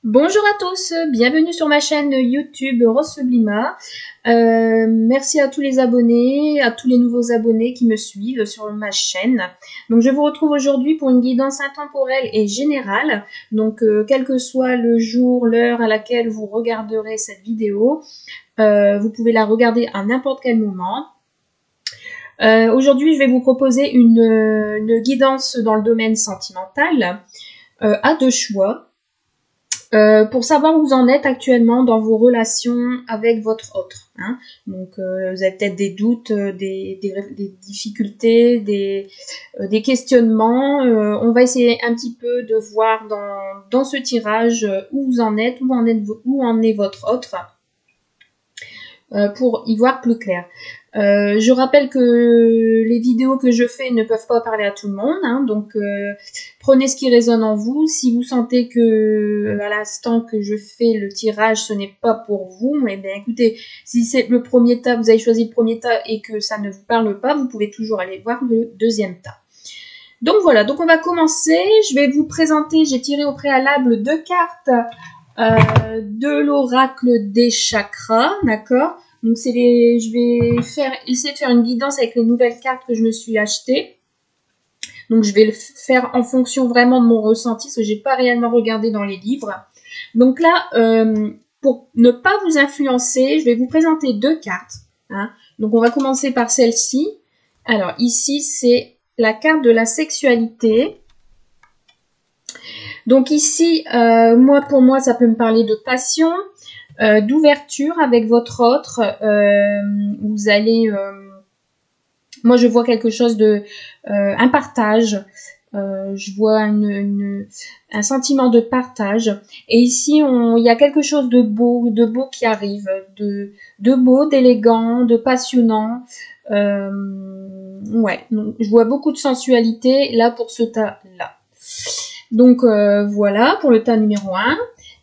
Bonjour à tous, bienvenue sur ma chaîne YouTube Rose Sublima. Merci à tous les abonnés, à tous les nouveaux abonnés qui me suivent sur ma chaîne. Donc je vous retrouve aujourd'hui pour une guidance intemporelle et générale. Donc quel que soit le jour, l'heure à laquelle vous regarderez cette vidéo, vous pouvez la regarder à n'importe quel moment. Aujourd'hui je vais vous proposer une guidance dans le domaine sentimental à deux choix. Pour savoir où vous en êtes actuellement dans vos relations avec votre autre. Hein. Donc, vous avez peut-être des doutes, des difficultés, des questionnements. On va essayer un petit peu de voir dans ce tirage où vous en êtes, où en est votre autre, pour y voir plus clair. Je rappelle que les vidéos que je fais ne peuvent pas parler à tout le monde, hein, donc prenez ce qui résonne en vous. Si vous sentez que à l'instant que je fais le tirage, ce n'est pas pour vous, eh bien écoutez, si c'est le premier tas, vous avez choisi le premier tas et que ça ne vous parle pas, vous pouvez toujours aller voir le deuxième tas. Donc voilà, donc on va commencer. Je vais vous présenter, j'ai tiré au préalable deux cartes de l'oracle des chakras, d'accord? Donc je vais essayer de faire une guidance avec les nouvelles cartes que je me suis achetées. Donc je vais le faire en fonction vraiment de mon ressenti, parce que j'ai pas réellement regardé dans les livres. Donc là, pour ne pas vous influencer, je vais vous présenter deux cartes. Hein. Donc on va commencer par celle-ci. Alors ici, c'est la carte de la sexualité. Donc ici, pour moi, ça peut me parler de passion, d'ouverture avec votre autre. Vous allez, moi je vois quelque chose de, un partage. Je vois un sentiment de partage. Et ici, il y a quelque chose de beau qui arrive, de beau, d'élégant, de passionnant. Ouais, donc, je vois beaucoup de sensualité là pour ce tas-là. Donc voilà pour le tas numéro 1.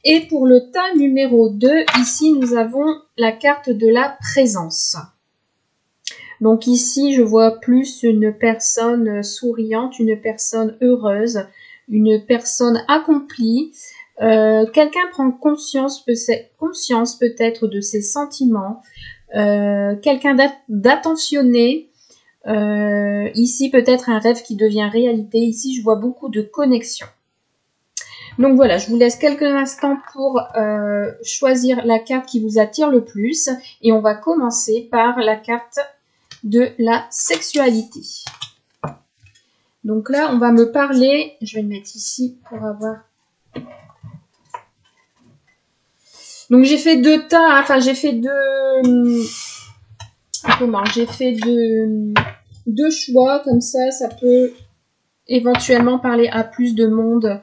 Et pour le tas numéro 2, ici nous avons la carte de la présence. Donc ici je vois plus une personne souriante, une personne heureuse, une personne accomplie. Quelqu'un prend conscience peut-être de ses sentiments. Quelqu'un d'attentionné. Ici peut-être un rêve qui devient réalité. Ici je vois beaucoup de connexion. Donc voilà, je vous laisse quelques instants pour choisir la carte qui vous attire le plus. Et on va commencer par la carte de la sexualité. Donc là, on va me parler, je vais le mettre ici pour avoir... Donc j'ai fait deux tas, enfin j'ai fait deux... Comment? J'ai fait deux choix, comme ça peut éventuellement parler à plus de monde.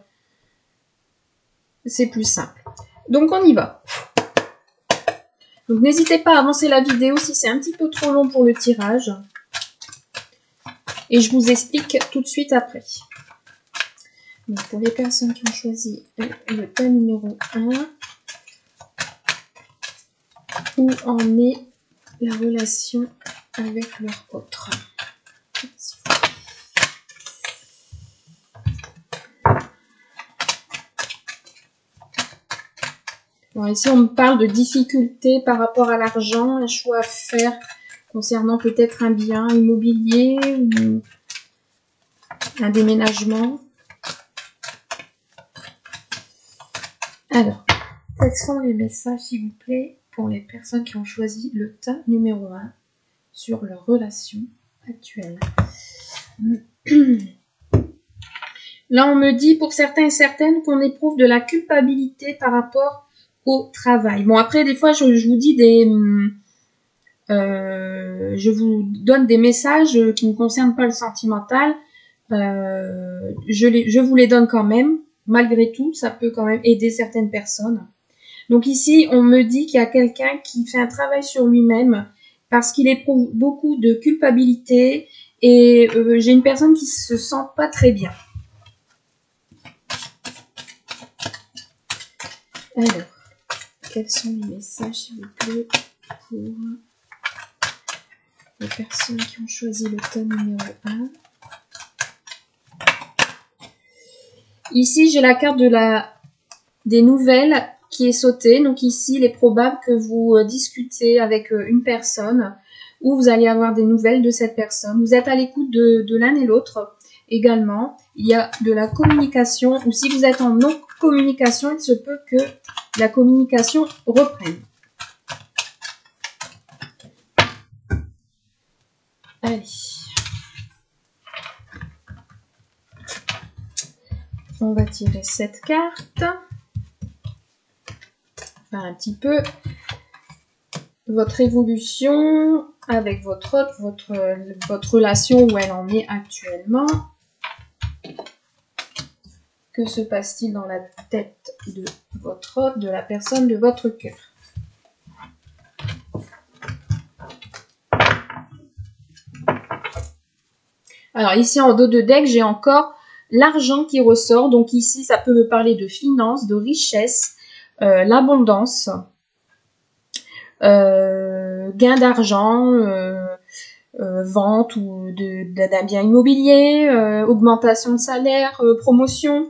C'est plus simple. Donc on y va. Donc n'hésitez pas à avancer la vidéo si c'est un petit peu trop long pour le tirage. Et je vous explique tout de suite après. Donc pour les personnes qui ont choisi le tas numéro 1, où en est la relation avec leur autre? Alors ici, on me parle de difficultés par rapport à l'argent, un choix à faire concernant peut-être un bien immobilier ou un déménagement. Alors, quels sont les messages, s'il vous plaît, pour les personnes qui ont choisi le tas numéro 1 sur leur relation actuelle? Là, on me dit pour certains et certaines qu'on éprouve de la culpabilité par rapport au travail. Bon, après, des fois, je vous dis je vous donne des messages qui ne concernent pas le sentimental. Je vous les donne quand même. Malgré tout, ça peut quand même aider certaines personnes. Donc ici, on me dit qu'il y a quelqu'un qui fait un travail sur lui-même parce qu'il éprouve beaucoup de culpabilité et j'ai une personne qui se sent pas très bien. Alors, quels sont les messages, s'il vous plaît, pour les personnes qui ont choisi le tas numéro 1? Ici, j'ai la carte de la des nouvelles qui est sauté. Donc ici, il est probable que vous discutez avec une personne ou vous allez avoir des nouvelles de cette personne. Vous êtes à l'écoute de l'un et l'autre également. Il y a de la communication, ou si vous êtes en non-communication, il se peut que la communication reprenne. Allez. On va tirer cette carte. Faire un petit peu votre évolution avec votre hôte, votre relation, où elle en est actuellement. Que se passe-t-il dans la tête de votre hôte, de la personne de votre cœur? Alors ici en dos de deck, j'ai encore l'argent qui ressort. Donc ici, ça peut me parler de finances, de richesse, l'abondance, gain d'argent, vente ou d'un bien immobilier, augmentation de salaire, promotion.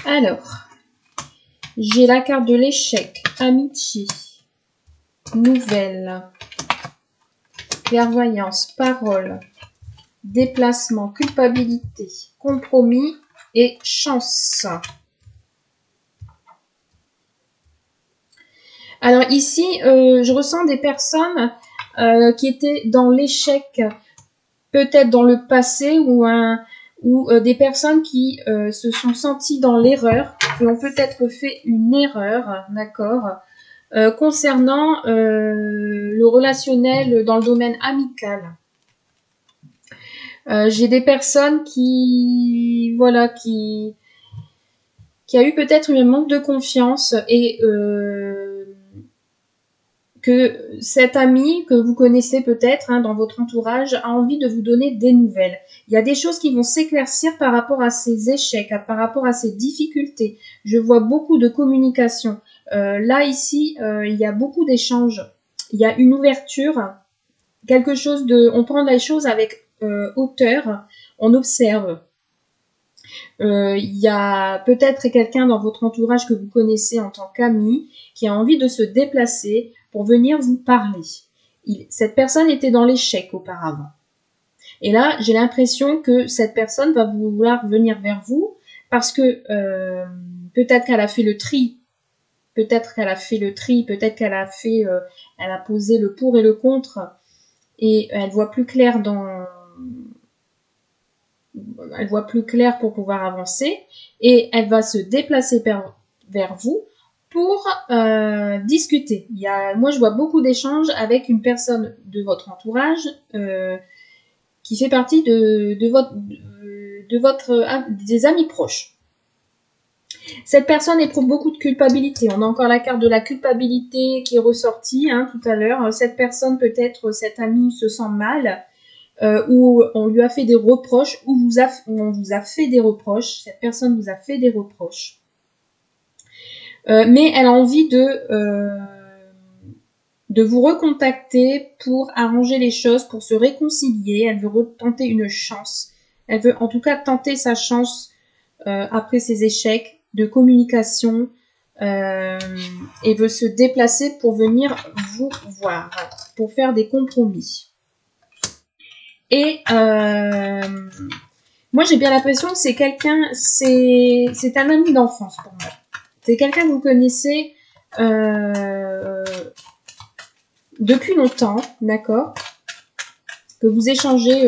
Alors, j'ai la carte de l'échec, amitié, nouvelle, clairvoyance, parole, déplacement, culpabilité, compromis et chance. Alors ici, je ressens des personnes qui étaient dans l'échec, peut-être dans le passé, ou des personnes qui se sont senties dans l'erreur, qui ont peut-être fait une erreur, d'accord, concernant le relationnel dans le domaine amical. J'ai des personnes qui, voilà, qui a eu peut-être un manque de confiance et que cet ami que vous connaissez peut-être dans votre entourage a envie de vous donner des nouvelles. Il y a des choses qui vont s'éclaircir par rapport à ces échecs, par rapport à ces difficultés. Je vois beaucoup de communication. Là, ici, il y a beaucoup d'échanges. Il y a une ouverture, quelque chose de... On prend les choses avec hauteur, on observe. Il y a peut-être quelqu'un dans votre entourage que vous connaissez en tant qu'ami qui a envie de se déplacer pour venir vous parler. Cette personne était dans l'échec auparavant. Et là, j'ai l'impression que cette personne va vouloir venir vers vous parce que peut-être qu'elle a fait le tri. Peut-être qu'elle a fait le tri, peut-être qu'elle a fait, elle a posé le pour et le contre et elle voit plus clair elle voit plus clair pour pouvoir avancer et elle va se déplacer vers vous pour discuter. Moi, je vois beaucoup d'échanges avec une personne de votre entourage qui fait partie des amis proches. Cette personne éprouve beaucoup de culpabilité. On a encore la carte de la culpabilité qui est ressortie tout à l'heure. Cette personne, peut-être, cet ami se sent mal. Où on lui a fait des reproches, où on vous a fait des reproches, cette personne vous a fait des reproches. Mais elle a envie de vous recontacter pour arranger les choses, pour se réconcilier. Elle veut tenter une chance. Elle veut en tout cas tenter sa chance après ses échecs de communication et veut se déplacer pour venir vous voir, pour faire des compromis. Et moi, j'ai bien l'impression que c'est un ami d'enfance pour moi. C'est quelqu'un que vous connaissez depuis longtemps, d'accord? Que vous échangez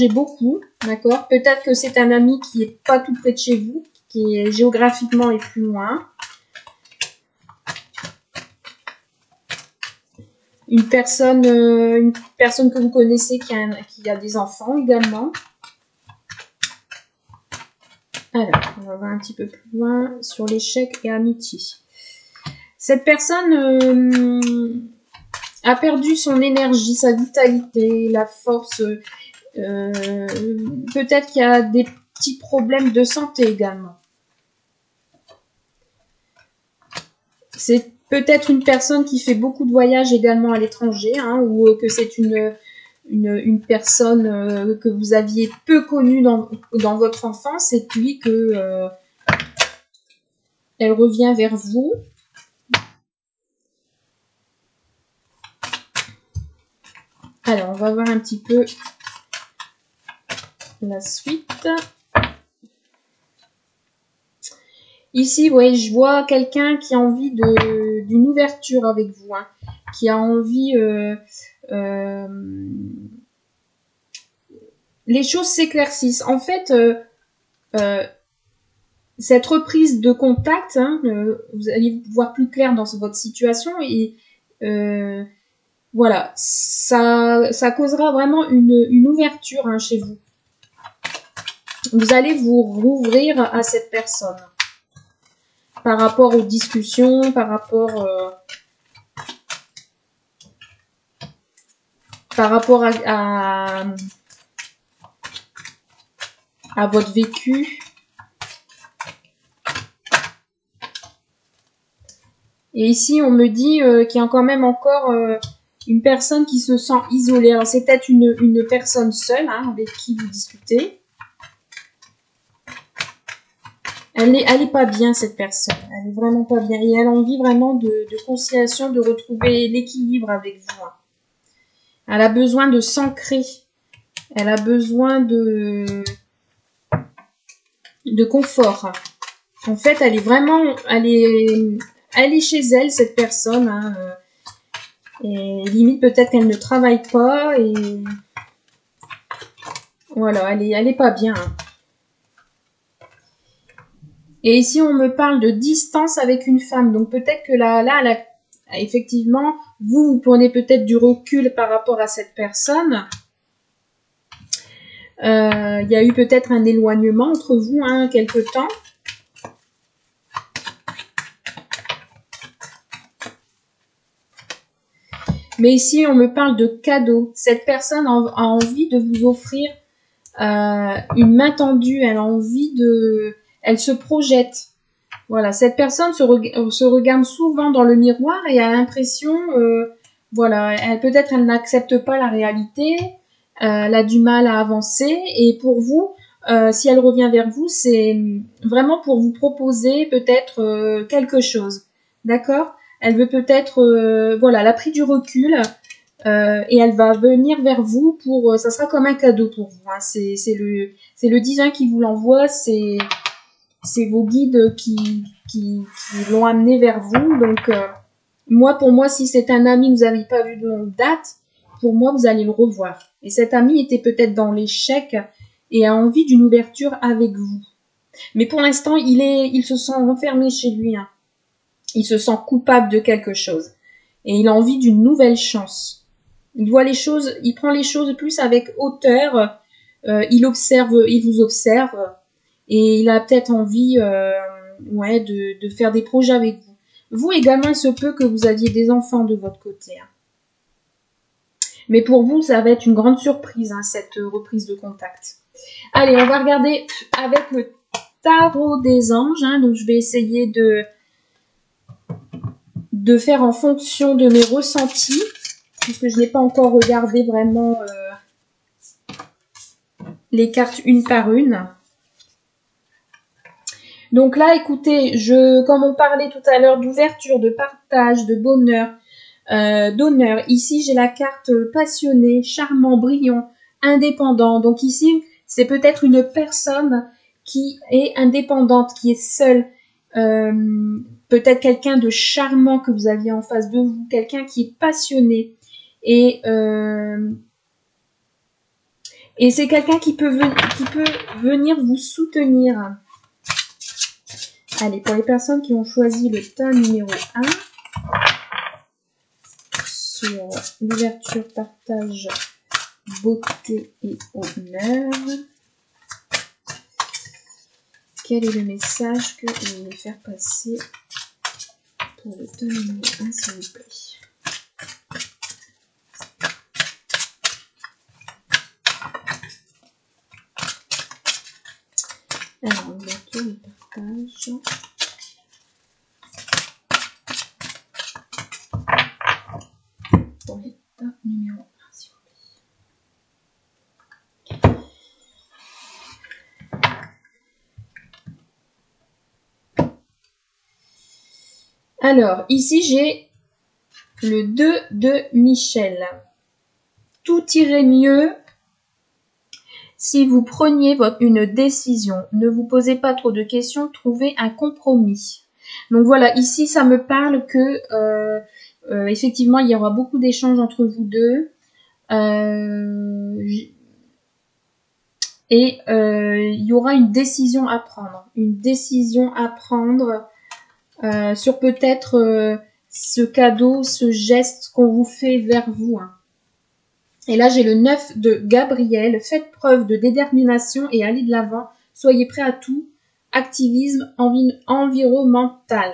beaucoup, d'accord? Peut-être que c'est un ami qui est pas tout près de chez vous, qui est géographiquement et plus loin. Une personne que vous connaissez qui a des enfants également. Alors, on va voir un petit peu plus loin sur l'échec et amitié. Cette personne a perdu son énergie, sa vitalité, la force. Peut-être qu'il y a des petits problèmes de santé également. C'est peut-être une personne qui fait beaucoup de voyages également à l'étranger, ou que c'est une une personne que vous aviez peu connue dans votre enfance et puis que elle revient vers vous. Alors, on va voir un petit peu la suite. Ici, ouais, je vois quelqu'un qui a envie d'une ouverture avec vous, hein, qui a envie... les choses s'éclaircissent. En fait, cette reprise de contact, hein, vous allez voir plus clair dans votre situation et voilà, ça causera vraiment une ouverture, hein, chez vous. Vous allez vous rouvrir à cette personne par rapport aux discussions, par rapport à votre vécu. Et ici, on me dit qu'il y a quand même encore une personne qui se sent isolée. Alors, c'est peut-être une personne seule, hein, avec qui vous discutez. Elle est pas bien, cette personne. Elle est vraiment pas bien. Et elle a envie vraiment de conciliation, de retrouver l'équilibre avec vous. Elle a besoin de s'ancrer. Elle a besoin de confort. En fait, elle est vraiment... Elle est chez elle, cette personne. Hein, et limite, peut-être qu'elle ne travaille pas. Et voilà, elle est pas bien. Hein. Et ici, on me parle de distance avec une femme. Donc, peut-être que là, effectivement, vous prenez peut-être du recul par rapport à cette personne. Il y a eu peut-être un éloignement entre vous, hein, quelque temps. Mais ici, on me parle de cadeau. Cette personne a envie de vous offrir une main tendue. Elle a envie de... Elle se projette. Voilà, cette personne se regarde souvent dans le miroir et a l'impression, voilà, peut-être elle n'accepte pas la réalité, elle a du mal à avancer. Et pour vous, si elle revient vers vous, c'est vraiment pour vous proposer peut-être quelque chose. D'accord? Elle veut peut-être, voilà, elle a pris du recul et elle va venir vers vous pour, ça sera comme un cadeau pour vous. Hein. C'est le divin qui vous l'envoie, c'est vos guides qui l'ont amené vers vous. Donc, pour moi, si c'est un ami que vous n'avez pas vu de longue date, pour moi, vous allez le revoir. Et cet ami était peut-être dans l'échec et a envie d'une ouverture avec vous. Mais pour l'instant, il se sent enfermé chez lui. Hein. Il se sent coupable de quelque chose. Et il a envie d'une nouvelle chance. Il voit les choses, il prend les choses plus avec hauteur. Il vous observe. Et il a peut-être envie de faire des projets avec vous. Vous également, il se peut que vous aviez des enfants de votre côté. Hein. Mais pour vous, ça va être une grande surprise, hein, cette reprise de contact. Allez, on va regarder avec le tarot des anges. Hein, donc, je vais essayer de faire en fonction de mes ressentis. Puisque je n'ai pas encore regardé vraiment les cartes une par une. Donc là, écoutez, comme on parlait tout à l'heure d'ouverture, de partage, de bonheur, d'honneur. Ici, j'ai la carte passionné, charmant, brillant, indépendant. Donc ici, c'est peut-être une personne qui est indépendante, qui est seule. Peut-être quelqu'un de charmant que vous aviez en face de vous, quelqu'un qui est passionné. Et c'est quelqu'un qui peut venir vous soutenir. Allez, pour les personnes qui ont choisi le tas numéro 1, sur l'ouverture, partage, beauté et honneur, quel est le message que vous voulez faire passer pour le tas numéro 1, s'il vous plaît? Alors, l'ouverture, le partage. Pour l'état numéro 1, s'il vous plaît. Alors, ici, j'ai le 2 de Michel. Tout irait mieux si vous preniez une décision. Ne vous posez pas trop de questions, trouvez un compromis. Donc voilà, ici, ça me parle que, effectivement, il y aura beaucoup d'échanges entre vous deux. Et il y aura une décision à prendre. Une décision à prendre sur peut-être ce cadeau, ce geste qu'on vous fait vers vous. Hein. Et là, j'ai le 9 de Gabriel. Faites preuve de détermination et allez de l'avant. Soyez prêts à tout. Activisme environnemental.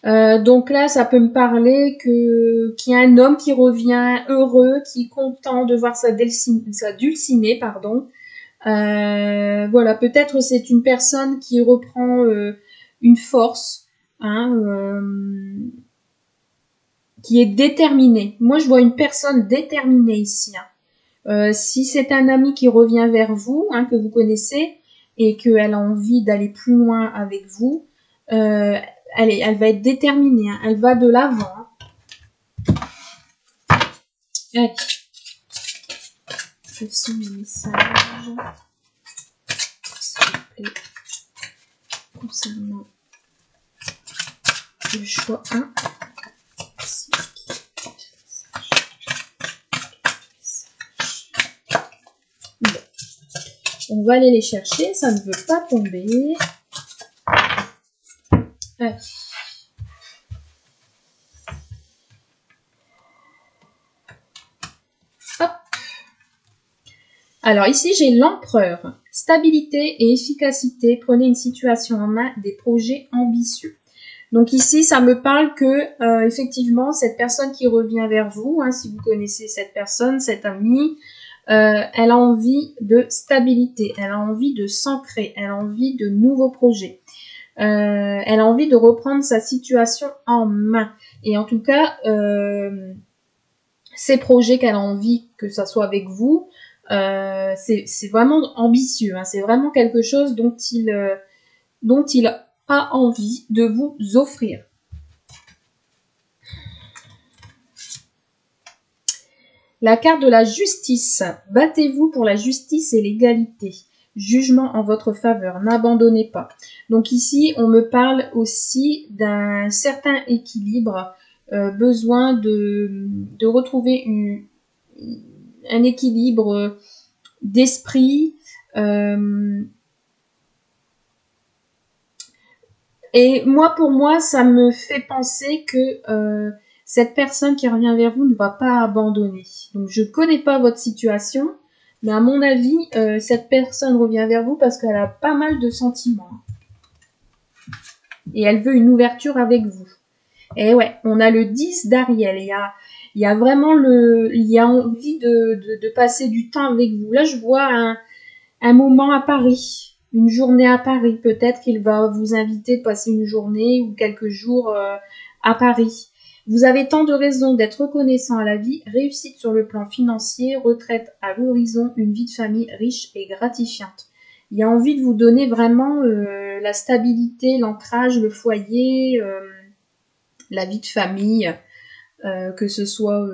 Donc là, ça peut me parler qu'il y a un homme qui revient heureux, qui est content de voir sa dulcinée, pardon. Voilà, peut-être c'est une personne qui reprend une force, hein, qui est déterminée. Moi, je vois une personne déterminée ici. Hein. Si c'est un ami qui revient vers vous, hein, que vous connaissez, et qu'elle a envie d'aller plus loin avec vous, elle va être déterminée, hein, elle va de l'avant. Hein. Allez. Quels sont les messages, s'il vous plaît, concernant le choix 1. Bon. On va aller les chercher, ça ne veut pas tomber. Allez. Hop. Alors ici, j'ai l'empereur. Stabilité et efficacité. Prenez une situation en main, des projets ambitieux. Donc ici, ça me parle que effectivement, cette personne qui revient vers vous, hein, si vous connaissez cette personne, cet ami, elle a envie de stabilité, elle a envie de s'ancrer, elle a envie de nouveaux projets. Elle a envie de reprendre sa situation en main. Et en tout cas, ces projets qu'elle a envie que ça soit avec vous, c'est vraiment ambitieux. Hein, c'est vraiment quelque chose dont il a envie de vous offrir. La carte de la justice. Battez-vous pour la justice et l'égalité. Jugement en votre faveur. N'abandonnez pas. Donc ici, on me parle aussi d'un certain équilibre. Besoin de retrouver un équilibre d'esprit. Et pour moi, ça me fait penser que cette personne qui revient vers vous ne va pas abandonner. Donc, je ne connais pas votre situation, mais à mon avis, cette personne revient vers vous parce qu'elle a pas mal de sentiments. Et elle veut une ouverture avec vous. Et ouais, on a le 10 d'Ariel. Il y a vraiment il y a envie de passer du temps avec vous. Là, je vois un moment à Paris. Une journée à Paris. Peut-être qu'il va vous inviter de passer une journée ou quelques jours à Paris. Vous avez tant de raisons d'être reconnaissant à la vie, réussite sur le plan financier, retraite à l'horizon, une vie de famille riche et gratifiante. Il y a envie de vous donner vraiment la stabilité, l'ancrage, le foyer, la vie de famille, que ce soit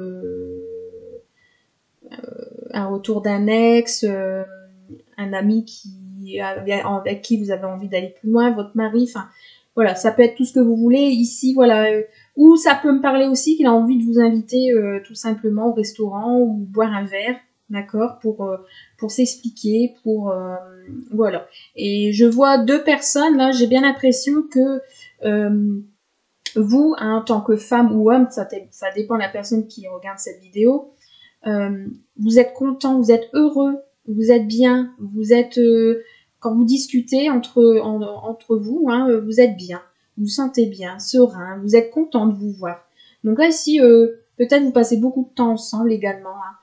un retour d'un ex, un ami avec qui vous avez envie d'aller plus loin, votre mari, enfin voilà, ça peut être tout ce que vous voulez ici, voilà, ou ça peut me parler aussi qu'il a envie de vous inviter tout simplement au restaurant ou boire un verre, d'accord, pour s'expliquer, voilà. Et je vois deux personnes là, j'ai bien l'impression que vous, hein, en tant que femme ou homme, ça dépend de la personne qui regarde cette vidéo, vous êtes content, vous êtes heureux, vous êtes bien, vous êtes quand vous discutez entre vous, hein, vous êtes bien, vous vous sentez bien, serein, vous êtes content de vous voir. Donc là ici, peut-être vous passez beaucoup de temps ensemble également, hein,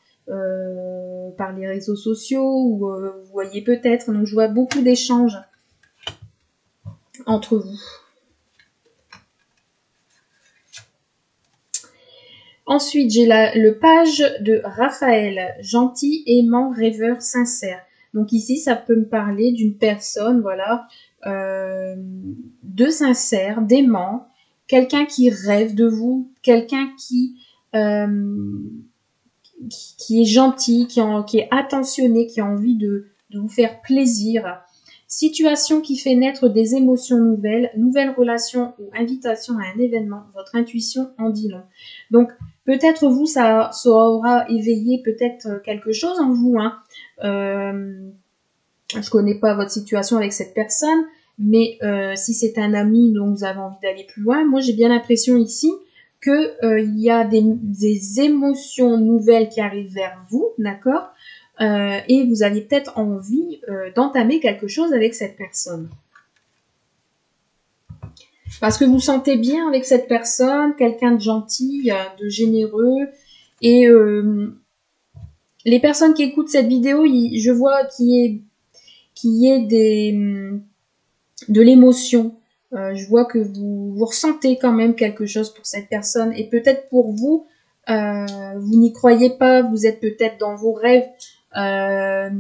par les réseaux sociaux, ou vous voyez peut-être, donc je vois beaucoup d'échanges entre vous. Ensuite, j'ai le page de Raphaël, gentil, aimant, rêveur, sincère. Donc ici, ça peut me parler d'une personne, voilà, de sincère, d'aimant, quelqu'un qui rêve de vous, quelqu'un qui est gentil, qui est attentionné, qui a envie de vous faire plaisir. Situation qui fait naître des émotions nouvelles, nouvelles relations ou invitation à un événement. Votre intuition en dit long. Donc, peut-être vous, ça aura éveillé peut-être quelque chose en vous. Hein. Je connais pas votre situation avec cette personne, mais si c'est un ami dont vous avez envie d'aller plus loin, moi j'ai bien l'impression ici que il y a des émotions nouvelles qui arrivent vers vous, d'accord, et vous avez peut-être envie d'entamer quelque chose avec cette personne. Parce que vous sentez bien avec cette personne, quelqu'un de gentil, de généreux, et les personnes qui écoutent cette vidéo, je vois qu'il y ait de l'émotion. Je vois que vous ressentez quand même quelque chose pour cette personne. Et peut-être pour vous, vous n'y croyez pas, vous êtes peut-être dans vos rêves. Voilà,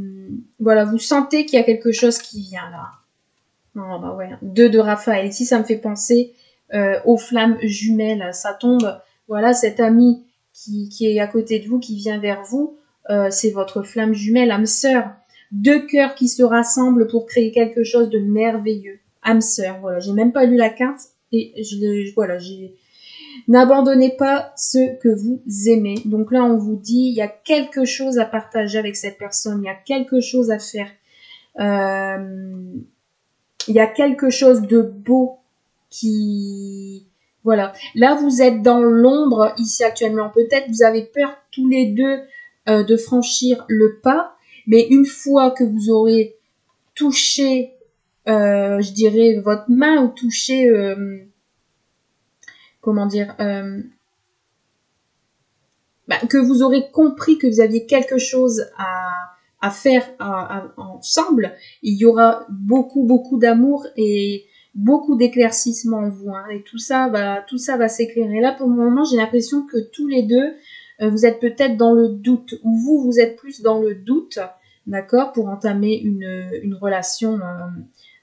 vous sentez qu'il y a quelque chose qui vient là. Oh, bah ouais. 2 de Raphaël. Ici, ça me fait penser aux flammes jumelles. Ça tombe. Voilà, cet ami qui est à côté de vous, qui vient vers vous, c'est votre flamme jumelle, âme sœur. 2 cœurs qui se rassemblent pour créer quelque chose de merveilleux. Âme sœur, voilà. J'ai même pas lu la carte et voilà, n'abandonnez pas ceux que vous aimez. Donc là, on vous dit, il y a quelque chose à partager avec cette personne, il y a quelque chose à faire. Il y a quelque chose de beau qui... Voilà. Là, vous êtes dans l'ombre ici actuellement. Peut-être vous avez peur tous les deux de franchir le pas. Mais une fois que vous aurez touché, je dirais, votre main ou touché... comment dire que vous aurez compris que vous aviez quelque chose à faire ensemble, il y aura beaucoup d'amour et beaucoup d'éclaircissement en vous. Hein, et tout ça va s'éclairer. Là, pour le moment, j'ai l'impression que tous les deux, vous êtes peut-être dans le doute, ou vous êtes plus dans le doute, d'accord, pour entamer une relation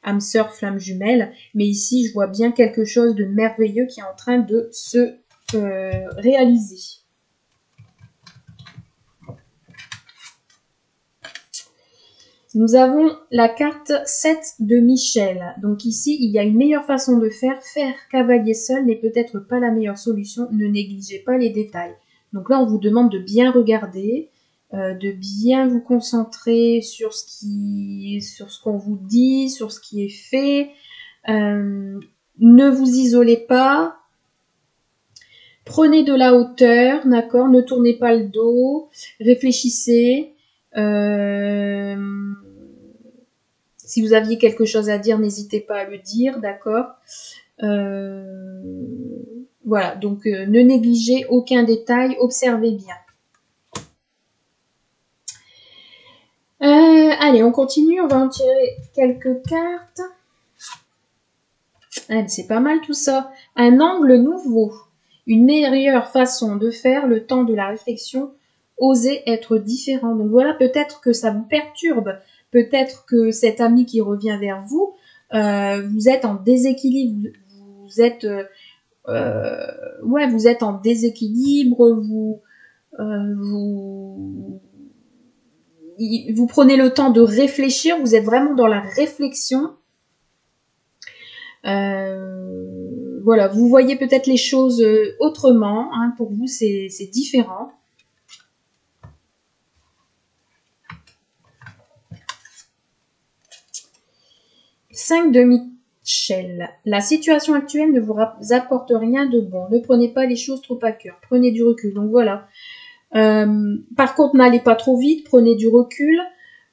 âme sœur, flamme jumelle. Mais ici, je vois bien quelque chose de merveilleux qui est en train de se réaliser. Nous avons la carte 7 de Michel. Donc ici, il y a une meilleure façon de faire. Faire cavalier seul n'est peut-être pas la meilleure solution. Ne négligez pas les détails. Donc là, on vous demande de bien regarder, de bien vous concentrer sur ce qu'on vous dit, sur ce qui est fait. Ne vous isolez pas. Prenez de la hauteur, d'accord? Ne tournez pas le dos. Réfléchissez. Si vous aviez quelque chose à dire, n'hésitez pas à le dire, d'accord? Voilà, donc ne négligez aucun détail, observez bien. Allez, on continue, on va en tirer quelques cartes. Allez, c'est pas mal tout ça. Un angle nouveau, une meilleure façon de faire, le temps de la réflexion, oser être différent. Donc voilà, peut-être que ça vous perturbe, peut-être que cet ami qui revient vers vous, vous êtes en déséquilibre, vous êtes en déséquilibre, vous prenez le temps de réfléchir, vous êtes vraiment dans la réflexion. Voilà, vous voyez peut-être les choses autrement, hein, pour vous c'est différent. Cinq de Michel. La situation actuelle ne vous apporte rien de bon. Ne prenez pas les choses trop à cœur. Prenez du recul. Donc voilà. Par contre, n'allez pas trop vite. Prenez du recul.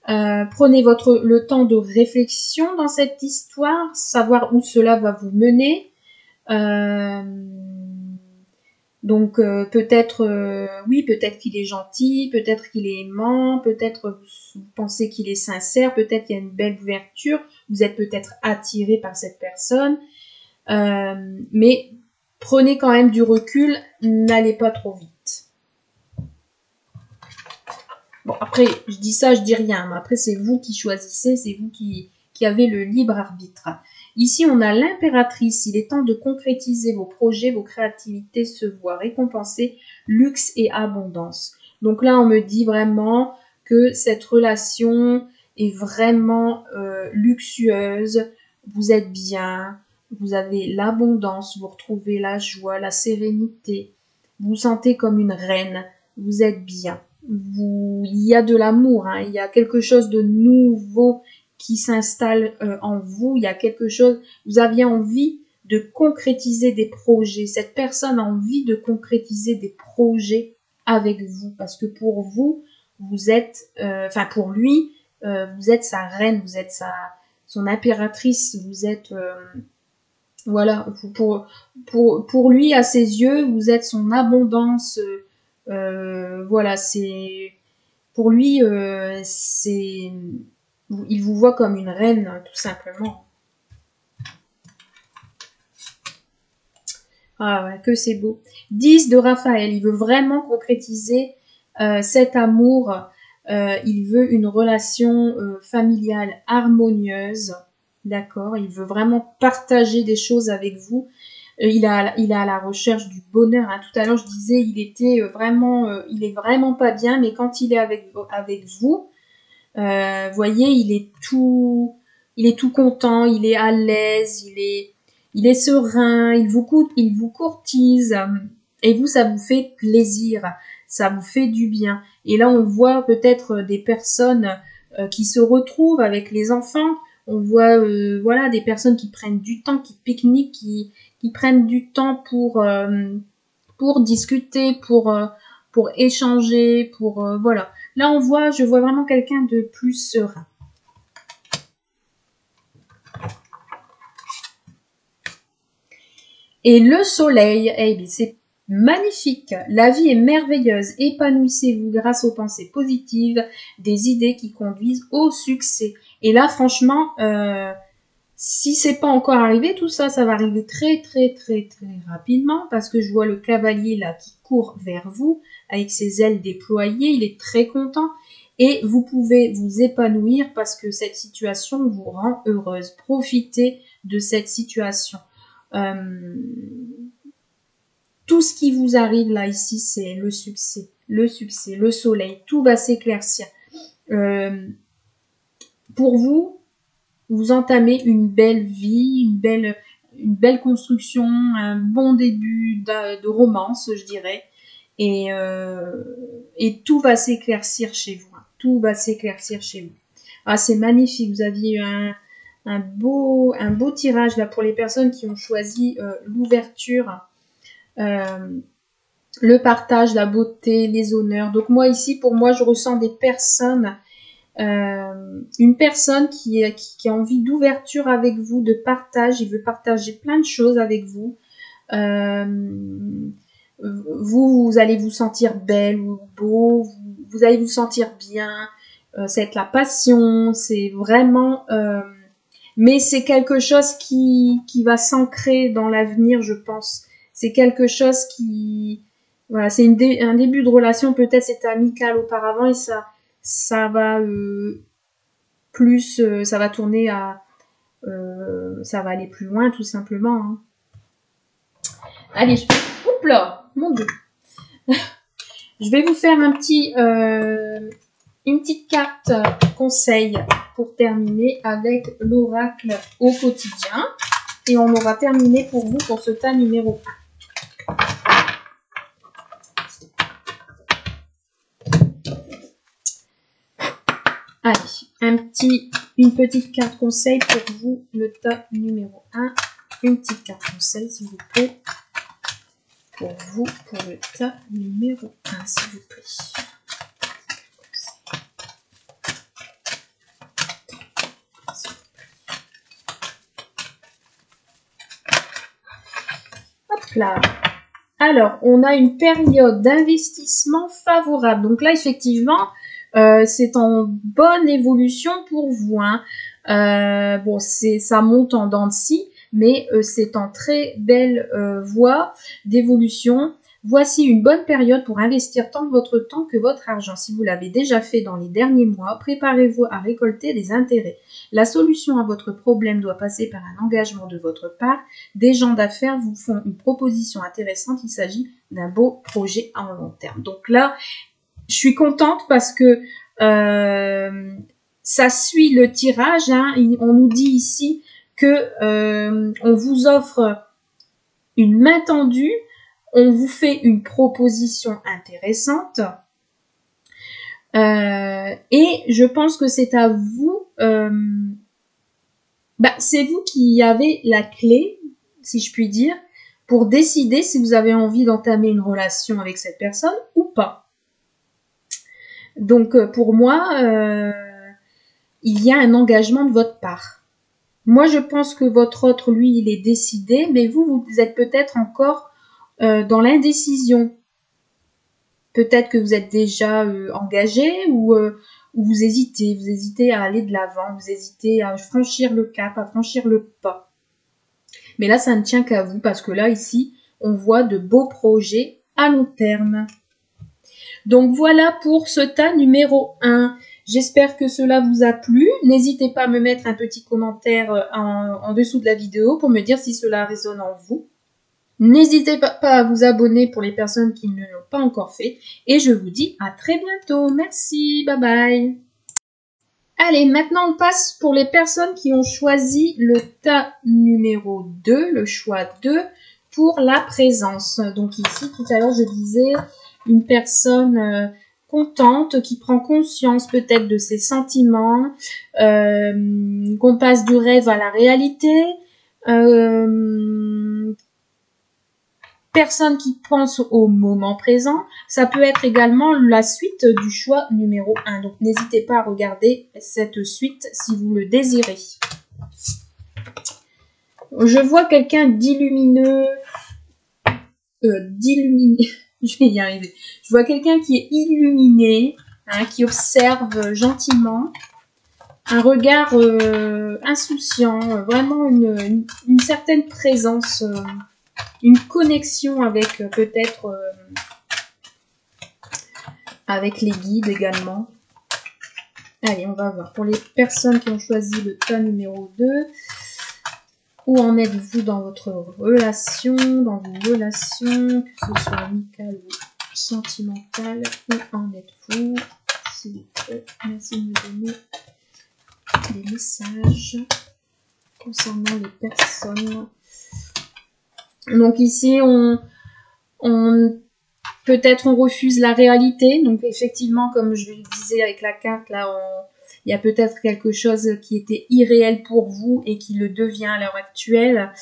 Prenez le temps de réflexion dans cette histoire. Savoir où cela va vous mener. Donc peut-être, oui, peut-être qu'il est gentil, peut-être qu'il est aimant, peut-être vous pensez qu'il est sincère, peut-être qu'il y a une belle ouverture, vous êtes peut-être attiré par cette personne, mais prenez quand même du recul, n'allez pas trop vite. Bon, après, je dis ça, je dis rien, mais après c'est vous qui choisissez, c'est vous qui qui avez le libre arbitre. Ici, on a l'impératrice. Il est temps de concrétiser vos projets, vos créativités se voient récompensées, luxe et abondance. Donc là, on me dit vraiment que cette relation est vraiment luxueuse. Vous êtes bien, vous avez l'abondance, vous retrouvez la joie, la sérénité. Vous vous sentez comme une reine, vous êtes bien. Il y a de l'amour, hein, il y a quelque chose de nouveau qui s'installe en vous, il y a quelque chose, vous aviez envie de concrétiser des projets, cette personne a envie de concrétiser des projets avec vous, parce que pour vous, vous êtes, pour lui, vous êtes sa reine, vous êtes son impératrice, vous êtes, voilà, pour lui, à ses yeux, vous êtes son abondance, voilà, c'est, pour lui, c'est, il vous voit comme une reine, tout simplement. Ah ouais, que c'est beau. 10 de Raphaël, il veut vraiment concrétiser cet amour. Il veut une relation familiale harmonieuse. D'accord, il veut vraiment partager des choses avec vous. Il est à la recherche du bonheur. Hein. Tout à l'heure, je disais, il est vraiment pas bien, mais quand il est avec vous, voyez, il est tout content, il est à l'aise, il est serein, il vous courtise, et vous, ça vous fait plaisir, ça vous fait du bien. Et là, on voit peut-être des personnes qui se retrouvent avec les enfants. On voit, voilà, des personnes qui prennent du temps, qui pique-niquent, qui prennent du temps pour discuter, pour échanger, voilà. Là, je vois vraiment quelqu'un de plus serein. Et le soleil, eh bien, c'est magnifique. La vie est merveilleuse. Épanouissez-vous grâce aux pensées positives, des idées qui conduisent au succès. Et là, franchement, si c'est pas encore arrivé, tout ça, ça va arriver très, très, très, très rapidement parce que je vois le cavalier là qui court vers vous avec ses ailes déployées. Il est très content et vous pouvez vous épanouir parce que cette situation vous rend heureuse. Profitez de cette situation. Tout ce qui vous arrive là ici, c'est le succès, le soleil. Tout va s'éclaircir. Pour vous, vous entamez une belle vie, une belle construction, un bon début de romance, je dirais. Et tout va s'éclaircir chez vous. Hein. Tout va s'éclaircir chez vous. Ah, c'est magnifique. Vous aviez eu un beau tirage là pour les personnes qui ont choisi l'ouverture, le partage, la beauté, les honneurs. Donc moi ici, pour moi, je ressens des personnes. Une personne qui a envie d'ouverture avec vous, de partage, il veut partager plein de choses avec vous. Vous allez vous sentir belle ou beau, vous allez vous sentir bien. C'est la passion, c'est vraiment... mais c'est quelque chose qui va s'ancrer dans l'avenir, je pense. C'est quelque chose qui... Voilà, c'est un début de relation, peut-être c'était amical auparavant et ça va ça va tourner à... ça va aller plus loin, tout simplement. Hein. Allez, oups là, mon Dieu. Je vais vous faire une petite carte conseil pour terminer avec l'oracle au quotidien. Et on aura terminé pour vous pour ce tas numéro 1. Allez, une petite carte conseil pour vous, le tas numéro 1. Une petite carte conseil, s'il vous plaît. Pour vous, pour le tas numéro 1, s'il vous plaît. Hop là. Alors, on a une période d'investissement favorable. Donc là, effectivement, c'est en bonne évolution pour vous. Hein. Bon, ça monte en dents de scie, mais c'est en très belle voie d'évolution. Voici une bonne période pour investir tant votre temps que votre argent. Si vous l'avez déjà fait dans les derniers mois, préparez-vous à récolter des intérêts. La solution à votre problème doit passer par un engagement de votre part. Des gens d'affaires vous font une proposition intéressante. Il s'agit d'un beau projet à long terme. Donc là, je suis contente parce que ça suit le tirage. Hein. On nous dit ici que on vous offre une main tendue, on vous fait une proposition intéressante et je pense que c'est à vous, c'est vous qui avez la clé, si je puis dire, pour décider si vous avez envie d'entamer une relation avec cette personne ou pas. Donc pour moi, il y a un engagement de votre part. Moi, je pense que votre autre, lui, il est décidé, mais vous êtes peut-être encore dans l'indécision. Peut-être que vous êtes déjà engagé ou vous hésitez à aller de l'avant, vous hésitez à franchir le cap, à franchir le pas. Mais là, ça ne tient qu'à vous parce que là, ici, on voit de beaux projets à long terme. Donc voilà pour ce tas numéro 1. J'espère que cela vous a plu. N'hésitez pas à me mettre un petit commentaire en dessous de la vidéo pour me dire si cela résonne en vous. N'hésitez pas à vous abonner pour les personnes qui ne l'ont pas encore fait. Et je vous dis à très bientôt. Merci, bye bye. Allez, maintenant on passe pour les personnes qui ont choisi le tas numéro 2, le choix 2, pour la présence. Donc ici, tout à l'heure, je disais une personne contente, qui prend conscience peut-être de ses sentiments, qu'on passe du rêve à la réalité, personne qui pense au moment présent. Ça peut être également la suite du choix numéro 1. Donc n'hésitez pas à regarder cette suite si vous le désirez. Je vois quelqu'un d'illumineux, je vais y arriver. Je vois quelqu'un qui est illuminé, hein, qui observe gentiment, un regard insouciant, vraiment une certaine présence, une connexion avec peut-être avec les guides également. Allez, on va voir. Pour les personnes qui ont choisi le tas numéro 2, où en êtes-vous dans votre relation, dans vos relations, que ce soit amicale ou sentimentale, où en êtes-vous? S'il vous plaît, merci de me donner des messages concernant les personnes. Donc ici, peut-être on refuse la réalité. Donc effectivement, comme je le disais avec la carte, là, il y a peut-être quelque chose qui était irréel pour vous et qui le devient à l'heure actuelle.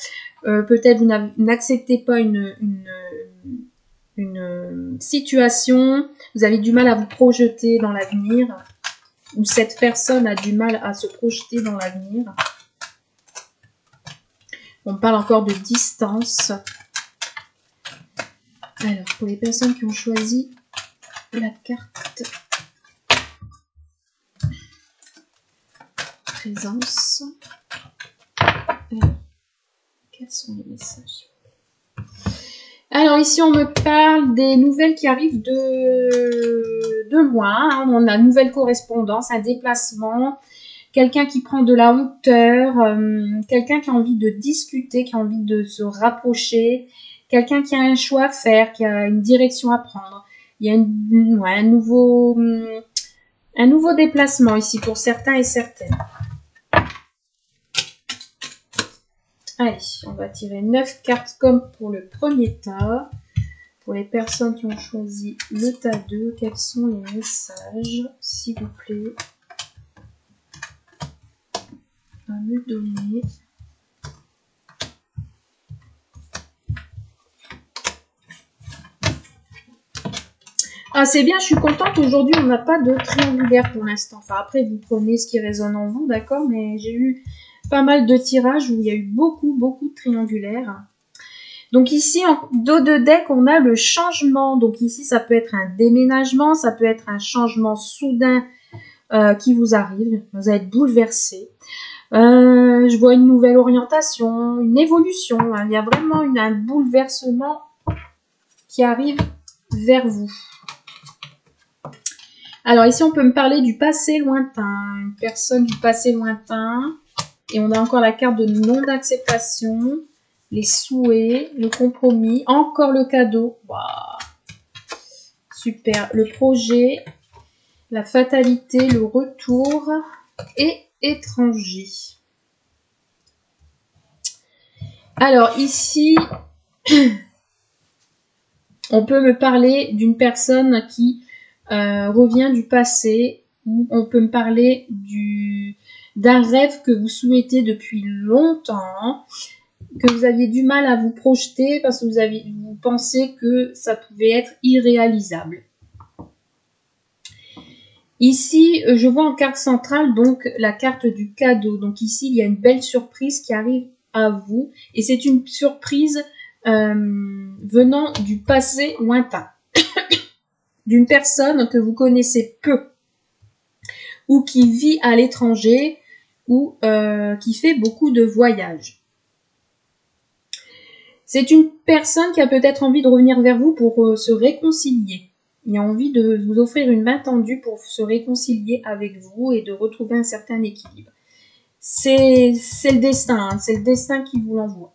Peut-être vous n'acceptez pas une situation, vous avez du mal à vous projeter dans l'avenir, ou cette personne a du mal à se projeter dans l'avenir. On parle encore de distance. Alors, pour les personnes qui ont choisi la carte présence, quels sont les messages? Alors ici, on me parle des nouvelles qui arrivent de loin. Hein. On a une nouvelle correspondance, un déplacement, quelqu'un qui prend de la hauteur, quelqu'un qui a envie de discuter, qui a envie de se rapprocher, quelqu'un qui a un choix à faire, qui a une direction à prendre. Il y a un nouveau déplacement ici pour certains et certaines. Allez, on va tirer 9 cartes comme pour le premier tas. Pour les personnes qui ont choisi le tas 2, quels sont les messages, s'il vous plaît, à me donner? Ah, c'est bien, je suis contente. Aujourd'hui, on n'a pas de triangulaire pour l'instant. Enfin, après, vous prenez ce qui résonne en vous, d'accord? Mais j'ai eu pas mal de tirages où il y a eu beaucoup de triangulaires. Donc ici, en dos de deck, on a le changement. Donc ici, ça peut être un déménagement, ça peut être un changement soudain qui vous arrive. Vous allez être bouleversé. Je vois une nouvelle orientation, une évolution. Hein. Il y a vraiment un bouleversement qui arrive vers vous. Alors ici, on peut me parler du passé lointain, une personne du passé lointain. Et on a encore la carte de non d'acceptation, les souhaits, le compromis, encore le cadeau. Waouh, super. Le projet, la fatalité, le retour et étranger. Alors ici, on peut me parler d'une personne qui revient du passé, ou on peut me parler d'un rêve que vous souhaitez depuis longtemps, que vous aviez du mal à vous projeter parce que vous pensez que ça pouvait être irréalisable. Ici, je vois en carte centrale donc la carte du cadeau. Donc ici, il y a une belle surprise qui arrive à vous et c'est une surprise venant du passé lointain. D'une personne que vous connaissez peu ou qui vit à l'étranger ou qui fait beaucoup de voyages. C'est une personne qui a peut-être envie de revenir vers vous pour se réconcilier. Il a envie de vous offrir une main tendue pour se réconcilier avec vous et de retrouver un certain équilibre. C'est le destin, hein, c'est le destin qui vous l'envoie.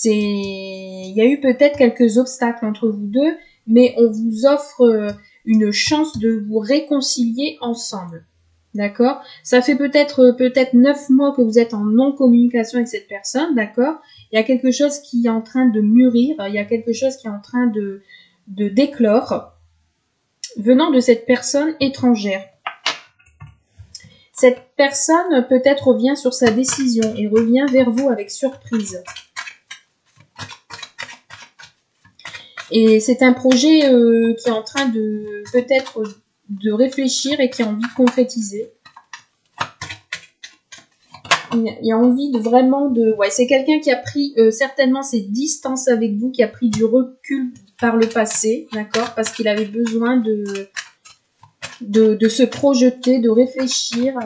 Il y a eu peut-être quelques obstacles entre vous deux, mais on vous offre une chance de vous réconcilier ensemble. D'accord? Ça fait peut-être 9 mois que vous êtes en non-communication avec cette personne, d'accord? Il y a quelque chose qui est en train de mûrir, il y a quelque chose qui est en train de d'éclore venant de cette personne étrangère. Cette personne peut-être revient sur sa décision et revient vers vous avec surprise. Et c'est un projet qui est en train de peut-être de réfléchir et qui a envie de concrétiser. Il a envie de vraiment de... Ouais, c'est quelqu'un qui a pris certainement ses distances avec vous, qui a pris du recul par le passé, d'accord, parce qu'il avait besoin de se projeter, de réfléchir.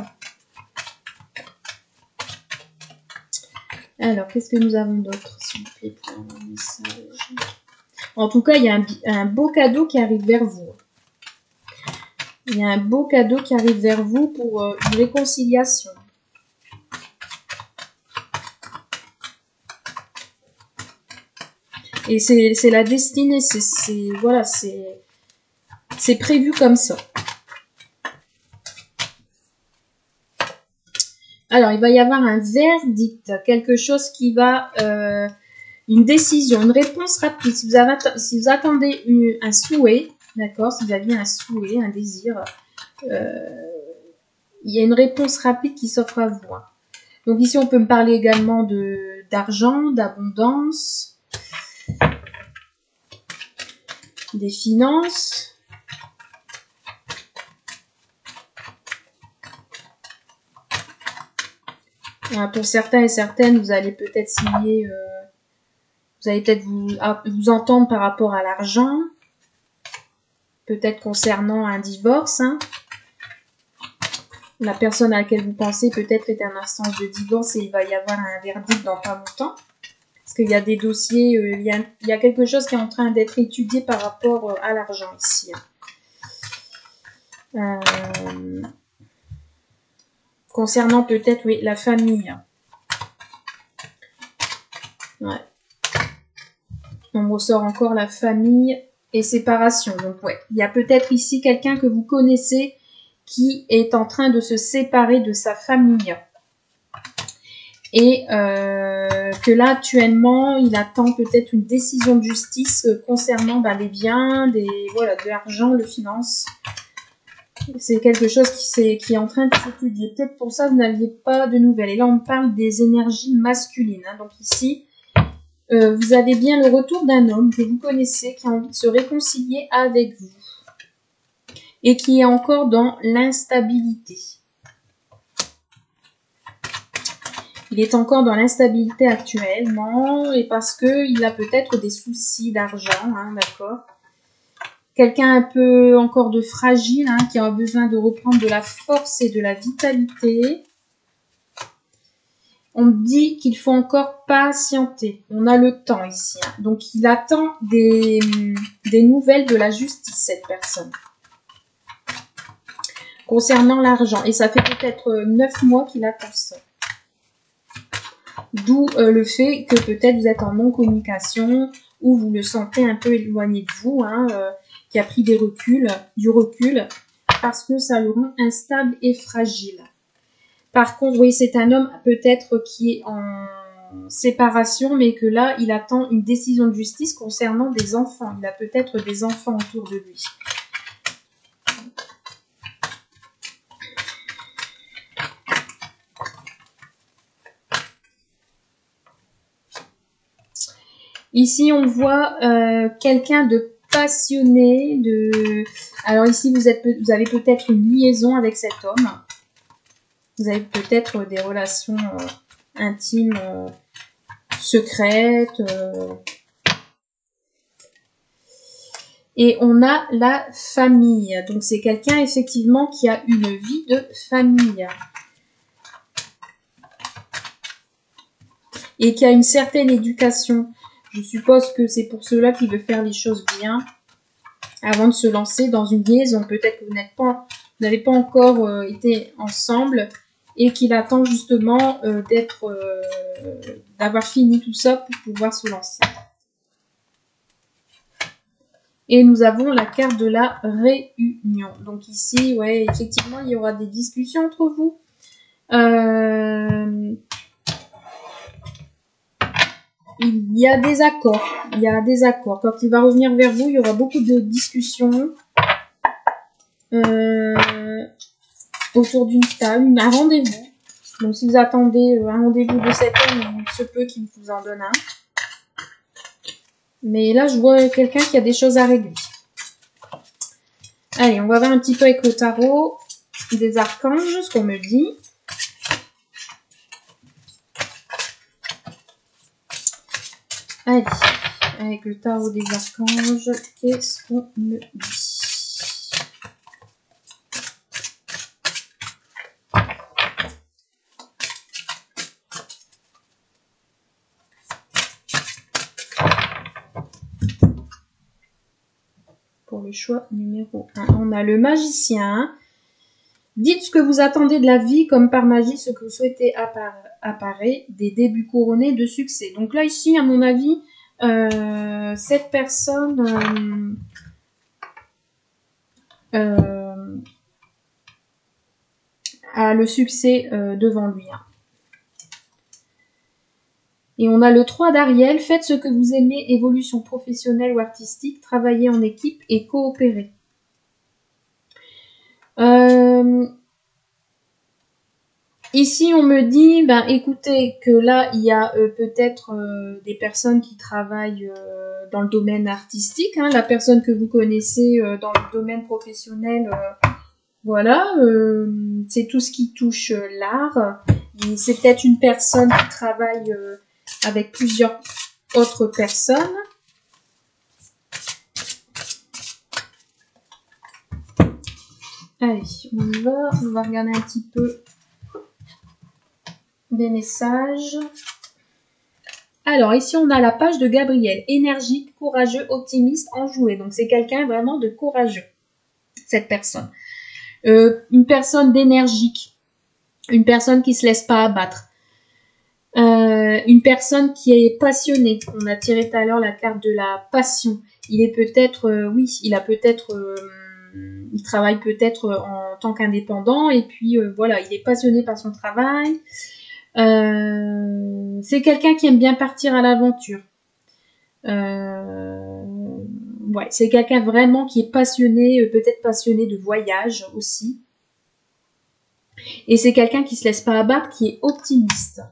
Alors, qu'est-ce que nous avons d'autre, s'il vous plaît, pour un message? En tout cas, il y a un beau cadeau qui arrive vers vous. Il y a un beau cadeau qui arrive vers vous pour une réconciliation. Et c'est la destinée, voilà, c'est prévu comme ça. Alors, il va y avoir un verdict, quelque chose qui va... une décision, une réponse rapide. Si vous attendez un souhait, d'accord, si vous aviez un souhait, un désir, il y a une réponse rapide qui s'offre à vous. Donc ici, on peut me parler également d'argent, d'abondance, des finances. Pour certains et certaines, vous allez peut-être signer, vous allez peut-être vous entendre par rapport à l'argent, peut-être concernant un divorce. Hein. La personne à laquelle vous pensez peut-être est en instance de divorce et il va y avoir un verdict dans pas longtemps. Parce qu'il y a des dossiers, il y a quelque chose qui est en train d'être étudié par rapport à l'argent ici. Concernant peut-être, oui, la famille. Ouais. On me ressort encore la famille et séparation. Donc, ouais, il y a peut-être ici quelqu'un que vous connaissez qui est en train de se séparer de sa famille. Et que là, actuellement, il attend peut-être une décision de justice concernant les biens, de l'argent, le finance. C'est quelque chose qui est en train de s'étudier. Peut-être pour ça, vous n'aviez pas de nouvelles. Et là, on parle des énergies masculines. Hein. Donc ici, vous avez bien le retour d'un homme que vous connaissez, qui a envie de se réconcilier avec vous. Et qui est encore dans l'instabilité. Il est encore dans l'instabilité actuellement et parce qu'il a peut-être des soucis d'argent, hein, d'accord. Quelqu'un un peu encore de fragile, hein, qui a besoin de reprendre de la force et de la vitalité. On me dit qu'il faut encore patienter. On a le temps ici. Hein. Donc, il attend des nouvelles de la justice, cette personne. Concernant l'argent. Et ça fait peut-être 9 mois qu'il attend ça. D'où le fait que peut-être vous êtes en non-communication ou vous le sentez un peu éloigné de vous, hein, qui a pris du recul, parce que ça le rend instable et fragile. Par contre, oui, c'est un homme peut-être qui est en séparation, mais que là, il attend une décision de justice concernant des enfants. Il a peut-être des enfants autour de lui. Ici, on voit quelqu'un de passionné. Alors ici, vous avez peut-être une liaison avec cet homme. Vous avez peut-être des relations intimes, secrètes. Et on a la famille. Donc c'est quelqu'un effectivement qui a une vie de famille. Et qui a une certaine éducation. Je suppose que c'est pour cela qu'il veut faire les choses bien avant de se lancer dans une liaison. Peut-être que vous n'avez pas encore été ensemble et qu'il attend justement d'avoir fini tout ça pour pouvoir se lancer. Et nous avons la carte de la réunion. Donc ici, ouais, effectivement, il y aura des discussions entre vous. Il y a des accords. Quand il va revenir vers vous, il y aura beaucoup de discussions autour d'une table, un rendez-vous. Donc, si vous attendez un rendez-vous de cet homme, il se peut qu'il vous en donne un. Mais là, je vois quelqu'un qui a des choses à régler. Allez, on va voir un petit peu avec le tarot des archanges, ce qu'on me dit. Allez, avec le tarot des archanges, qu'est-ce qu'on me dit? Pour le choix numéro 1, on a le magicien. Dites ce que vous attendez de la vie, comme par magie, ce que vous souhaitez apparaît, des débuts couronnés de succès. Donc là, ici, à mon avis, cette personne a le succès devant lui. Hein. Et on a le 3 d'Ariel. Faites ce que vous aimez, évolution professionnelle ou artistique, travaillez en équipe et coopérez. Ici, on me dit, écoutez, que là, il y a peut-être des personnes qui travaillent dans le domaine artistique. Hein, la personne que vous connaissez dans le domaine professionnel, voilà, c'est tout ce qui touche l'art. C'est peut-être une personne qui travaille avec plusieurs autres personnes. Allez, on va regarder un petit peu des messages. Alors, ici, on a la page de Gabriel. Énergique, courageux, optimiste, enjoué. Donc, c'est quelqu'un vraiment de courageux, cette personne. Une personne d'énergique. Une personne qui ne se laisse pas abattre. Une personne qui est passionnée. On a tiré tout à l'heure la carte de la passion. Il est peut-être, il travaille peut-être en tant qu'indépendant et puis voilà, il est passionné par son travail. C'est quelqu'un qui aime bien partir à l'aventure. Ouais, c'est quelqu'un vraiment qui est passionné, peut-être passionné de voyage aussi. Et c'est quelqu'un qui se laisse pas abattre, qui est optimiste.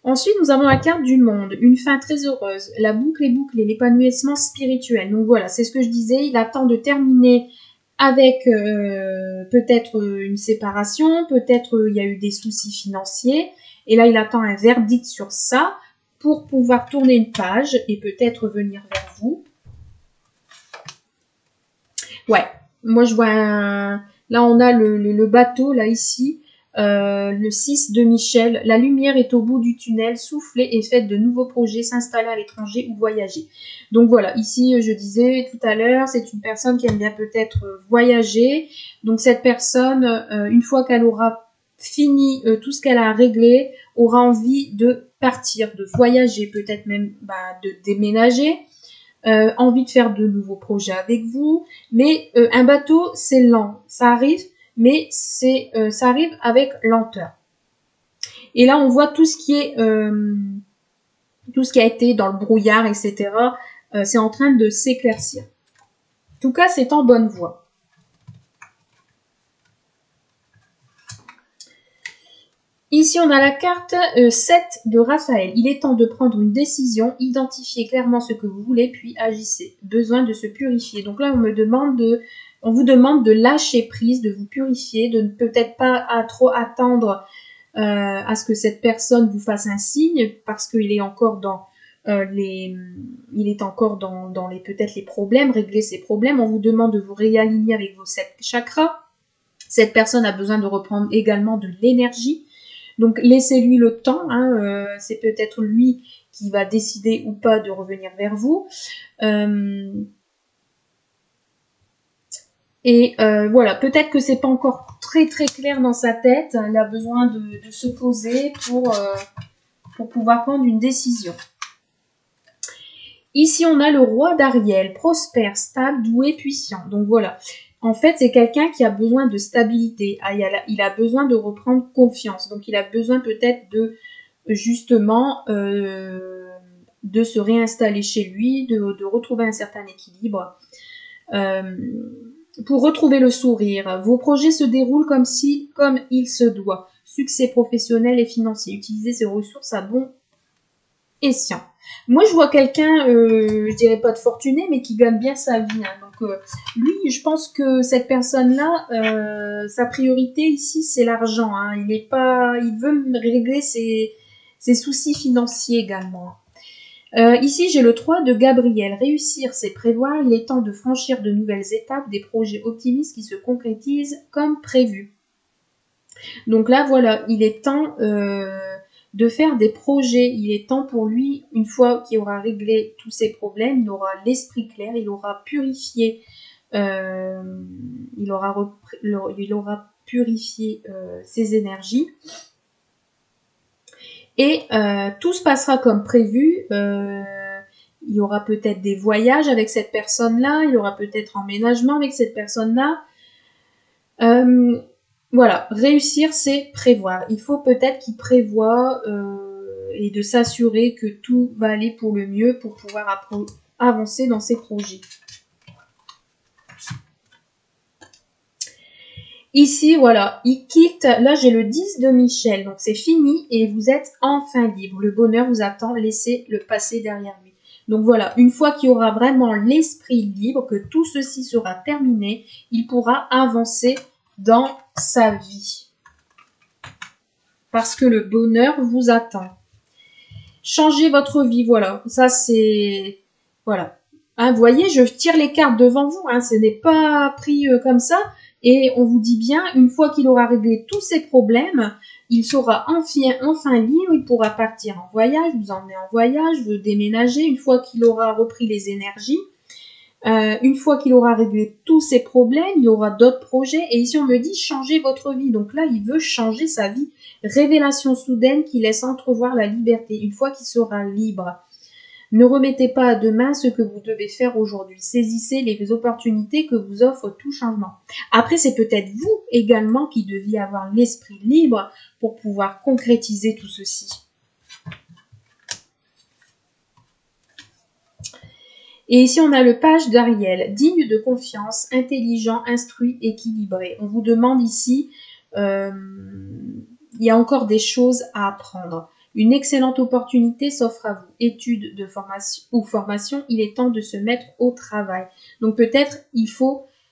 Ensuite, nous avons la carte du monde, une fin très heureuse, la boucle est bouclée, l'épanouissement spirituel. Donc voilà, c'est ce que je disais, il attend de terminer avec peut-être une séparation, peut-être il y a eu des soucis financiers, et là il attend un verdict sur ça pour pouvoir tourner une page et peut-être venir vers vous. Ouais, moi je vois Là, on a le bateau, là, ici, le 6 de Michel. La lumière est au bout du tunnel, soufflez et faites de nouveaux projets, s'installer à l'étranger ou voyager. Donc voilà, ici, je disais tout à l'heure, c'est une personne qui aime bien peut-être voyager. Donc cette personne, une fois qu'elle aura fini tout ce qu'elle a réglé, aura envie de partir, de voyager, peut-être même de déménager. Envie de faire de nouveaux projets avec vous, mais un bateau c'est lent, ça arrive, mais ça arrive avec lenteur. Et là on voit tout ce qui est tout ce qui a été dans le brouillard, etc. C'est en train de s'éclaircir. En tout cas, c'est en bonne voie. Ici, on a la carte 7 de Raphaël. Il est temps de prendre une décision, identifiez clairement ce que vous voulez, puis agissez. Besoin de se purifier. Donc là, on vous demande de lâcher prise, de vous purifier, de ne peut-être pas trop attendre à ce que cette personne vous fasse un signe, parce qu'il est encore dans peut-être les problèmes, régler ses problèmes. On vous demande de vous réaligner avec vos 7 chakras. Cette personne a besoin de reprendre également de l'énergie. Donc laissez-lui le temps, c'est peut-être lui qui va décider ou pas de revenir vers vous. Voilà, peut-être que c'est pas encore très très clair dans sa tête. Il a besoin de se poser pour pouvoir prendre une décision. Ici, on a le roi d'Ariel, prospère, stable, doué, puissant. Donc voilà. En fait, c'est quelqu'un qui a besoin de stabilité. Il a besoin de reprendre confiance. Donc, il a besoin peut-être de, justement, de se réinstaller chez lui, de retrouver un certain équilibre. Pour retrouver le sourire, vos projets se déroulent comme il se doit. Succès professionnel et financier. Utilisez ses ressources à bon escient. Moi, je vois quelqu'un, je dirais pas de fortuné, mais qui gagne bien sa vie. Donc, lui, je pense que cette personne-là, sa priorité ici, c'est l'argent. Il veut régler ses soucis financiers également. Ici, j'ai le 3 de Gabriel. Réussir, c'est prévoir. Il est temps de franchir de nouvelles étapes, des projets optimistes qui se concrétisent comme prévu. Donc là, voilà, il est temps de faire des projets. Il est temps pour lui, une fois qu'il aura réglé tous ses problèmes, il aura l'esprit clair, il aura purifié, il aura purifié ses énergies. Et tout se passera comme prévu. Il y aura peut-être des voyages avec cette personne-là, il y aura peut-être emménagement avec cette personne-là. Voilà, réussir, c'est prévoir. Il faut peut-être qu'il prévoit et de s'assurer que tout va aller pour le mieux pour pouvoir avancer dans ses projets. Ici, voilà, il quitte, là j'ai le 10 de Michel, donc c'est fini et vous êtes enfin libre. Le bonheur vous attend, laissez le passé derrière lui. Donc voilà, une fois qu'il y aura vraiment l'esprit libre, que tout ceci sera terminé, il pourra avancer dans sa vie. Parce que le bonheur vous attend. Changez votre vie, voilà. Ça, c'est... Voilà. Vous voyez, je tire les cartes devant vous. Ce n'est pas pris comme ça. Et on vous dit bien, une fois qu'il aura réglé tous ses problèmes, il sera enfin libre. Il pourra partir en voyage, vous emmener en voyage, vous déménager. Une fois qu'il aura repris les énergies, une fois qu'il aura réglé tous ses problèmes, il y aura d'autres projets. Et ici, on me dit, changez votre vie. Donc là, il veut changer sa vie. Révélation soudaine qui laisse entrevoir la liberté. Une fois qu'il sera libre, ne remettez pas à demain ce que vous devez faire aujourd'hui. Saisissez les opportunités que vous offre tout changement. Après, c'est peut-être vous également qui deviez avoir l'esprit libre pour pouvoir concrétiser tout ceci. Et ici, on a le page d'Ariel, digne de confiance, intelligent, instruit, équilibré. On vous demande ici, il y a encore des choses à apprendre. Une excellente opportunité s'offre à vous. Études de formation, il est temps de se mettre au travail. Donc peut-être,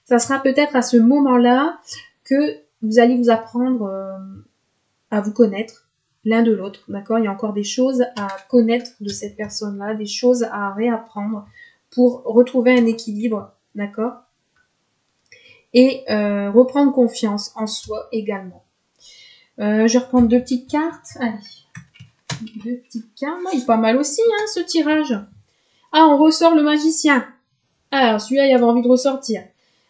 ça sera peut-être à ce moment-là que vous allez vous apprendre à vous connaître l'un de l'autre. D'accord ? Il y a encore des choses à connaître de cette personne-là, des choses à réapprendre pour retrouver un équilibre, d'accord? et reprendre confiance en soi également. Je vais reprendre 2 petites cartes. Allez, 2 petites cartes. Il est pas mal aussi, hein, ce tirage. Ah, on ressort le magicien. Alors, celui-là, il avait envie de ressortir.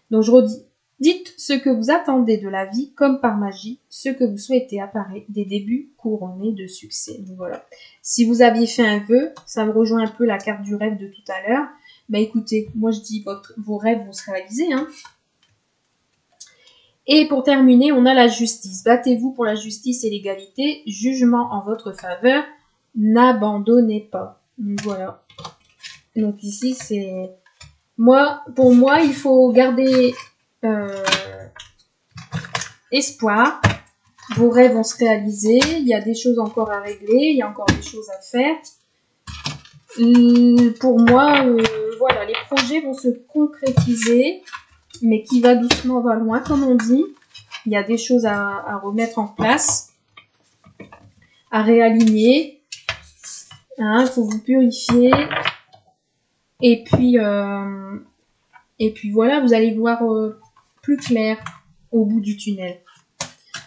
Donc, je redis. Dites ce que vous attendez de la vie, comme par magie, ce que vous souhaitez apparaît des débuts couronnés de succès. Donc, voilà. Si vous aviez fait un vœu, ça me rejoint un peu la carte du rêve de tout à l'heure. Bah écoutez, moi je dis vos rêves vont se réaliser, hein. Et pour terminer, on a la justice. Battez-vous pour la justice et l'égalité. Jugement en votre faveur. N'abandonnez pas. Donc voilà. Donc ici, c'est... Pour moi, il faut garder espoir. Vos rêves vont se réaliser. Il y a des choses encore à régler. Il y a encore des choses à faire. Pour moi, voilà, les projets vont se concrétiser. Mais qui va doucement va loin, comme on dit. Il y a des choses à remettre en place, à réaligner. Hein, faut vous purifier. Et puis voilà, vous allez voir plus clair au bout du tunnel.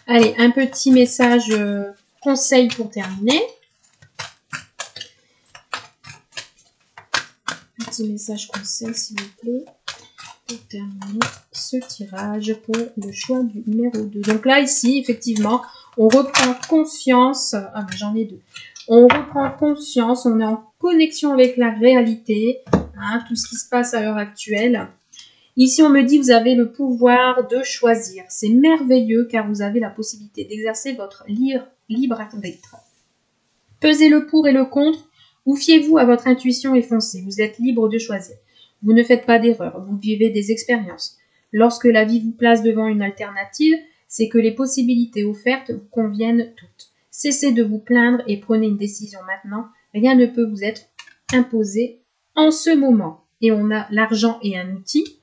Allez, un petit message conseil pour terminer. Petit message conseil, s'il vous plaît. Pour terminer ce tirage pour le choix du numéro 2. Donc là, ici, effectivement, on reprend conscience. Ah, mais j'en ai 2. On reprend conscience, on est en connexion avec la réalité, hein, tout ce qui se passe à l'heure actuelle. Ici, on me dit vous avez le pouvoir de choisir. C'est merveilleux car vous avez la possibilité d'exercer votre libre arbitre. Pesez le pour et le contre, ou fiez-vous à votre intuition et foncez. Vous êtes libre de choisir. Vous ne faites pas d'erreur, vous vivez des expériences. Lorsque la vie vous place devant une alternative, c'est que les possibilités offertes vous conviennent toutes. Cessez de vous plaindre et prenez une décision maintenant. Rien ne peut vous être imposé en ce moment. Et on a l'argent et un outil.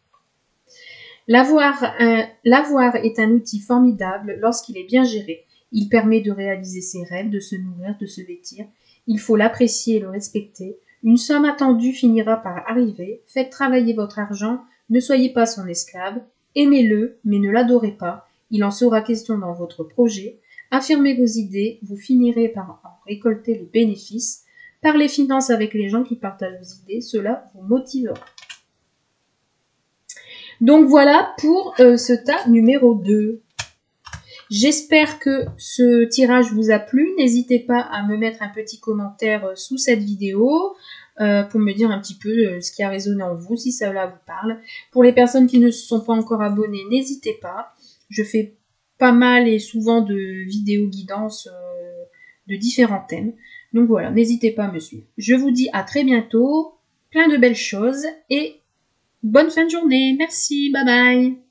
L'avoir est un outil formidable lorsqu'il est bien géré. Il permet de réaliser ses rêves, de se nourrir, de se vêtir. Il faut l'apprécier et le respecter. Une somme attendue finira par arriver. Faites travailler votre argent. Ne soyez pas son esclave. Aimez-le, mais ne l'adorez pas. Il en sera question dans votre projet. Affirmez vos idées. Vous finirez par en récolter les bénéfices. Parlez finances avec les gens qui partagent vos idées. Cela vous motivera. Donc voilà pour ce tas numéro 2. J'espère que ce tirage vous a plu. N'hésitez pas à me mettre un petit commentaire sous cette vidéo pour me dire un petit peu ce qui a résonné en vous, si cela vous parle. Pour les personnes qui ne se sont pas encore abonnées, n'hésitez pas. Je fais pas mal et souvent de vidéos guidance de différents thèmes. Donc voilà, n'hésitez pas à me suivre. Je vous dis à très bientôt, plein de belles choses et bonne fin de journée. Merci, bye bye.